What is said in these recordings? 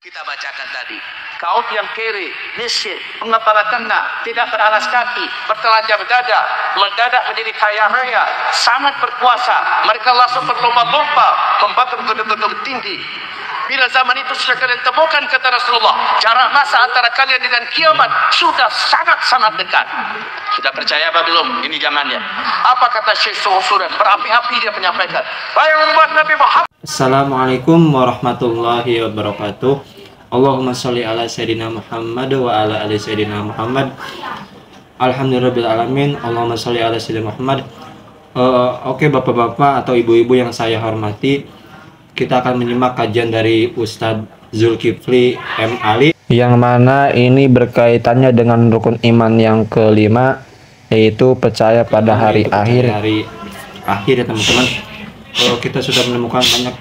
Kita bacakan tadi, kaum yang kere, miskin, mengepala kena, tidak beralas kaki, bertelanjang dada, mendadak menjadi kaya raya, sangat berkuasa. Mereka langsung berlomba-lomba membakar gedung-gedung tinggi. Bila zaman itu sudah kalian temukan, kata Rasulullah, jarak masa antara kalian dengan kiamat sudah sangat-sangat dekat. Sudah percaya apa belum? Ini zamannya. Apa kata Syekh Suhusuran? Berapi-api dia menyampaikan. Baik membuat Nabi Muhammad. Assalamualaikum warahmatullahi wabarakatuh. Allahumma sholli ala Sayyidina Muhammad wa ala ali Sayyidina Muhammad. Alhamdulillahirabbil alamin. Allahumma sholli ala Sayyidina Muhammad. Oke bapak-bapak atau ibu-ibu yang saya hormati, kita akan menyimak kajian dari Ustadz Zulkifli M. Ali, yang mana ini berkaitannya dengan rukun iman yang kelima, yaitu percaya pada hari akhir ya teman-teman. Kita sudah menemukan banyak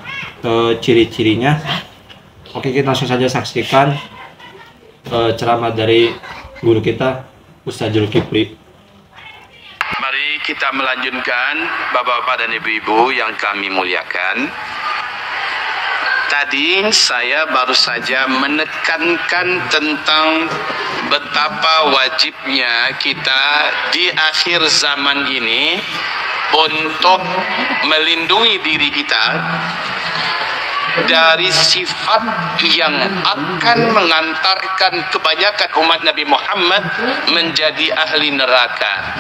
ciri-cirinya. Oke, kita langsung saja saksikan ceramah dari guru kita Ustadz Zulkifli. Mari kita melanjutkan bapak-bapak dan ibu-ibu yang kami muliakan. Tadi saya baru saja menekankan tentang betapa wajibnya kita di akhir zaman ini untuk melindungi diri kita dari sifat yang akan mengantarkan kebanyakan umat Nabi Muhammad menjadi ahli neraka.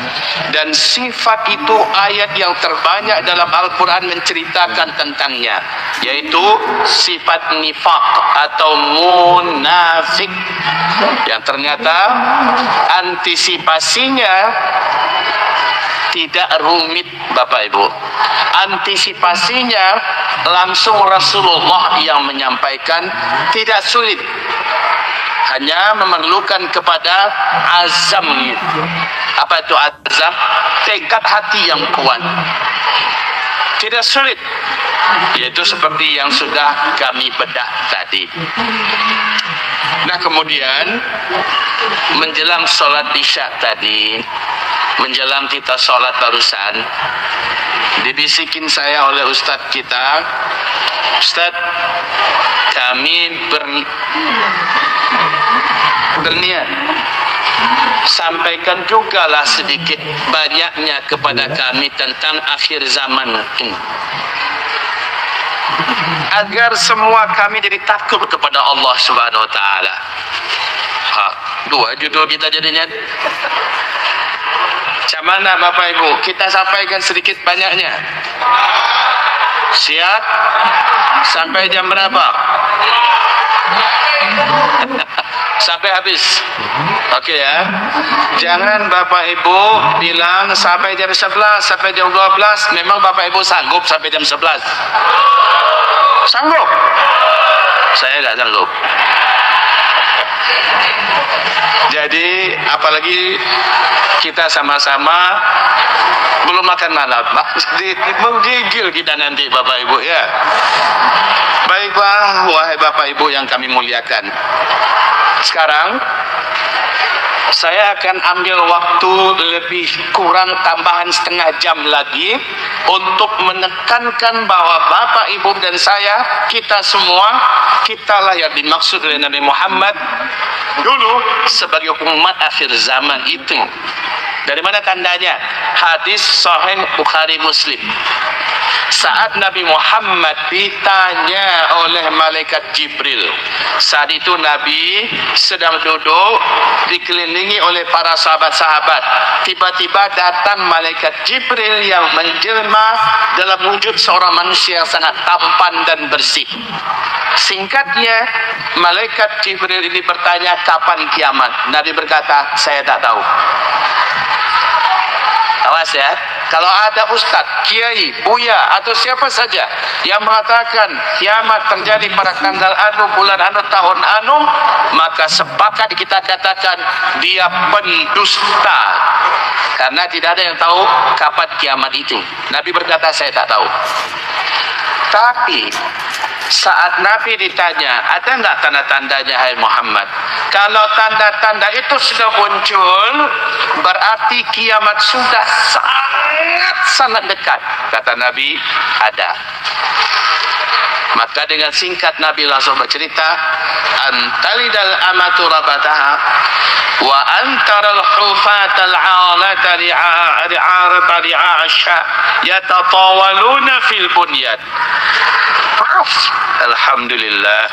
Dan sifat itu ayat yang terbanyak dalam Al-Quran menceritakan tentangnya, yaitu sifat nifaq atau munafik, yang ternyata antisipasinya tidak rumit Bapak Ibu. Antisipasinya langsung Rasulullah yang menyampaikan, tidak sulit, hanya memerlukan kepada azam. Apa itu azam? Tekad hati yang kuat. Tidak sulit, yaitu seperti yang sudah kami bedah tadi. Nah, kemudian menjelang sholat isya tadi, menjelang kita sholat barusan, dibisikin saya oleh ustadz kita, Ustadz, kami berniat sampaikan jugalah sedikit banyaknya kepada kami tentang akhir zaman ini, agar semua kami jadi takut kepada Allah Subhanahu wa Ta'ala. Dua judul kita jadinya. Macam mana Bapak Ibu? Kita sampaikan sedikit banyaknya. Siap? Sampai jam berapa? Sampai habis. Oke ya. Jangan Bapak Ibu bilang sampai jam 11, sampai jam 12. Memang Bapak Ibu sanggup sampai jam 11? Sanggup? Saya nggak sanggup. Jadi apalagi kita sama-sama belum makan malam, menggigil kita nanti Bapak Ibu ya. Baiklah, wahai Bapak Ibu yang kami muliakan. Sekarang saya akan ambil waktu lebih kurang tambahan setengah jam lagi untuk menekankan bahwa Bapak Ibu dan saya, kita semua, kitalah yang dimaksud oleh Nabi Muhammad dulu sebagai umat akhir zaman itu. Dari mana tandanya? Hadis Sahih Bukhari Muslim. Saat Nabi Muhammad ditanya oleh malaikat Jibril, saat itu Nabi sedang duduk dikelilingi oleh para sahabat-sahabat. Tiba-tiba datang malaikat Jibril yang menjelma dalam wujud seorang manusia yang sangat tampan dan bersih. Singkatnya, malaikat Jibril ini bertanya, kapan kiamat? Nabi berkata, saya tak tahu. Awas ya, kalau ada ustadz, kiai, buya atau siapa saja yang mengatakan kiamat terjadi pada tanggal anu, bulan anu, tahun anu, maka sepakat kita katakan dia pendusta, karena tidak ada yang tahu kapan kiamat itu. Nabi berkata, saya tak tahu. Tapi saat Nabi ditanya, ada nggak tanda-tandanya hai Muhammad? Kalau tanda-tanda itu sudah muncul, berarti kiamat sudah sangat-sangat dekat. Kata Nabi, ada. Maka dengan singkat Nabi langsung bercerita, antalidal amatu rabataha wa antaral hufatal 'alata li'arata li'asha yatatawaluna fil bunyan. Alhamdulillah.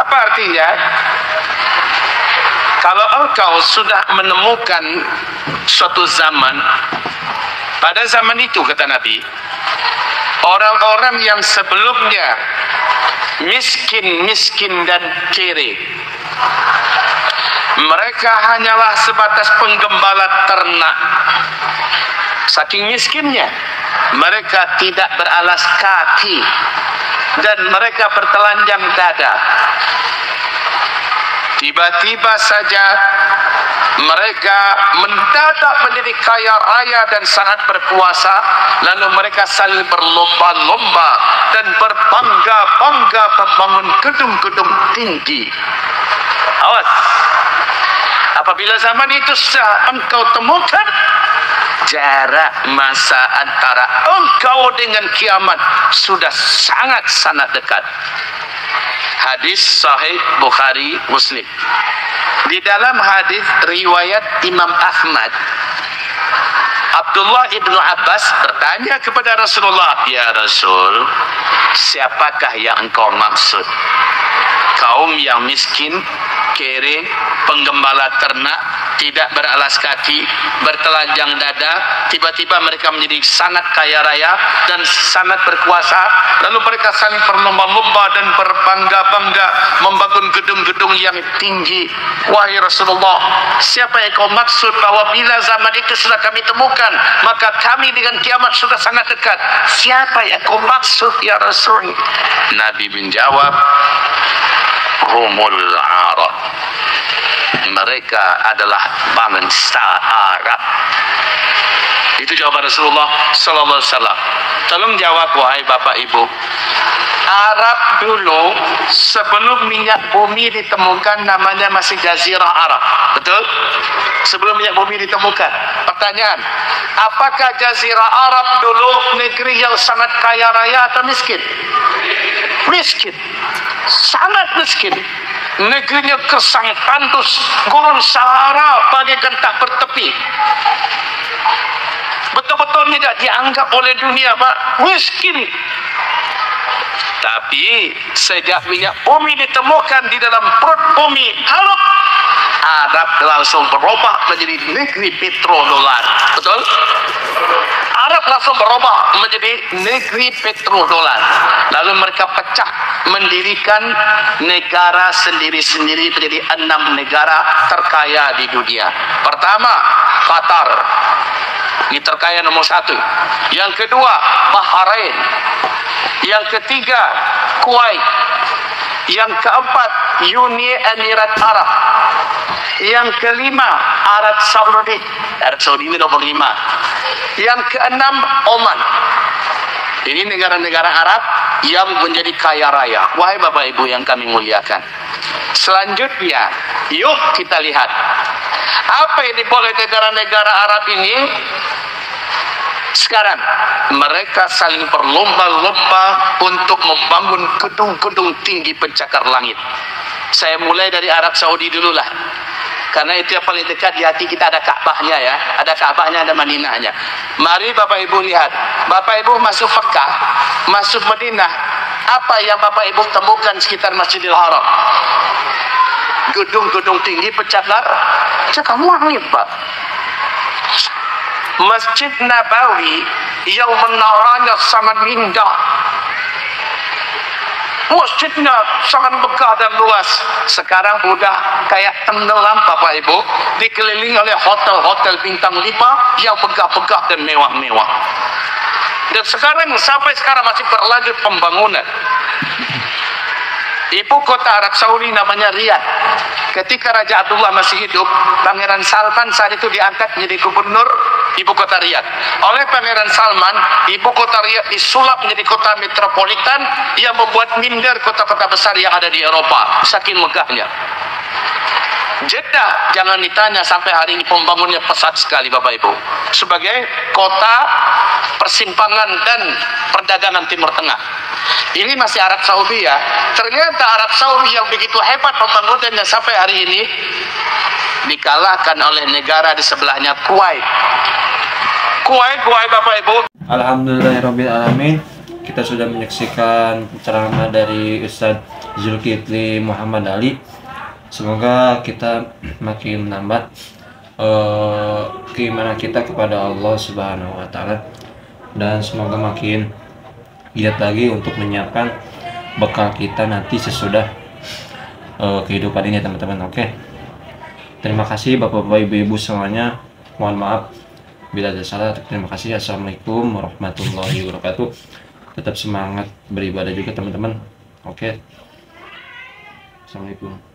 Apa artinya? Kalau engkau sudah menemukan suatu zaman, pada zaman itu kata Nabi, orang-orang yang sebelumnya miskin dan kere, mereka hanyalah sebatas penggembala ternak. Saking miskinnya, mereka tidak beralas kaki dan mereka bertelanjang dada. Tiba-tiba saja mereka mendadak menjadi kaya raya dan sangat berkuasa, lalu mereka saling berlomba-lomba dan berbangga-bangga membangun gedung-gedung tinggi. Awas, apabila zaman itu sudah engkau temukan, jarak masa antara engkau dengan kiamat sudah sangat-sangat dekat. Hadis sahih Bukhari Muslim. Di dalam hadis riwayat Imam Ahmad, Abdullah ibnu Abbas bertanya kepada Rasulullah, "Ya Rasul, siapakah yang engkau maksud? Kaum yang miskin, kere, penggembala ternak, tidak beralas kaki, bertelanjang dada, tiba-tiba mereka menjadi sangat kaya raya dan sangat berkuasa, lalu mereka saling berlomba-lomba dan berbangga-bangga membangun gedung-gedung yang tinggi. Wahai Rasulullah, siapa yang kau maksud bahwa bila zaman itu sudah kami temukan, maka kami dengan kiamat sudah sangat dekat? Siapa yang kau maksud ya Rasul?" Nabi menjawab, "Humul Arab." Mereka adalah bangsa Arab. Itu jawaban Rasulullah sallallahu alaihi wasallam. Tolong jawab wahai Bapak Ibu. Arab dulu sebelum minyak bumi ditemukan namanya masih Jazirah Arab. Betul? Sebelum minyak bumi ditemukan. Pertanyaan, apakah Jazirah Arab dulu negeri yang sangat kaya raya atau miskin? Miskin. Sangat miskin. Negerinya kersang tandus, gurun Sahara bagaikan tak bertepi. Betul-betul tidak dianggap oleh dunia, Pak. Miskin. Tapi sejak minyak bumi ditemukan di dalam perut bumi, halus, Arab langsung berubah menjadi negeri petrodolar. Betul? Arab langsung berubah menjadi negeri petrodolar. Lalu mereka pecah, mendirikan negara sendiri-sendiri menjadi 6 negara terkaya di dunia. Pertama, Qatar. Ini terkaya nomor 1. Yang kedua, Bahrain. Yang ketiga, Kuwait. Yang keempat, Uni Emirat Arab. Yang kelima, Arab Saudi. Arab Saudi ini nomor 5. Yang keenam, Oman. Ini negara-negara Arab yang menjadi kaya raya. Wahai Bapak Ibu yang kami muliakan, selanjutnya yuk kita lihat apa yang diboleh negara-negara Arab ini. Sekarang mereka saling berlomba-lomba untuk membangun gedung-gedung tinggi pencakar langit. Saya mulai dari Arab Saudi dululah, karena itu yang paling dekat di hati kita. Ada Ka'bahnya ya, ada Ka'bahnya, ada Madinahnya. Mari Bapak Ibu lihat, Bapak Ibu masuk Mekah, masuk Madinah, apa yang Bapak Ibu temukan sekitar Masjidil Haram? Gedung-gedung tinggi pencakar langit, Pak. Masjid Nabawi yang menaranya sangat indah, masjidnya sangat megah dan luas. Sekarang udah kayak tenggelam Bapak Ibu, dikelilingi oleh hotel-hotel bintang 5 yang megah-megah dan mewah-mewah. Dan sekarang sampai sekarang masih berlanjut pembangunan. Ibu kota Arab Saudi namanya Riyadh. Ketika Raja Abdullah masih hidup, Pangeran Salman saat itu diangkat menjadi gubernur ibu kota Riyadh. Oleh Pangeran Salman, ibu kota Riyadh disulap menjadi kota metropolitan yang membuat minder kota-kota besar yang ada di Eropa, saking megahnya. Jeddah jangan ditanya, sampai hari ini pembangunnya pesat sekali Bapak Ibu. Sebagai kota persimpangan dan perdagangan Timur Tengah. Ini masih Arab Saudi ya. Ternyata Arab Saudi yang begitu hebat pembangunannya sampai hari ini dikalahkan oleh negara di sebelahnya, Kuwait. Kuwait Bapak Ibu. Alhamdulillahirabbil alamin. Kita sudah menyaksikan ceramah dari Ustadz Zulkifli Muhammad Ali. Semoga kita makin menambah keimanan kita kepada Allah Subhanahu wa taala, dan semoga makin giat lagi untuk menyiapkan bekal kita nanti sesudah kehidupan ini, teman-teman. Oke. Terima kasih Bapak-bapak, Ibu-ibu semuanya. Mohon maaf bila ada salah. Terima kasih. Assalamualaikum warahmatullahi wabarakatuh. Tetap semangat beribadah juga, teman-teman. Oke. Assalamualaikum.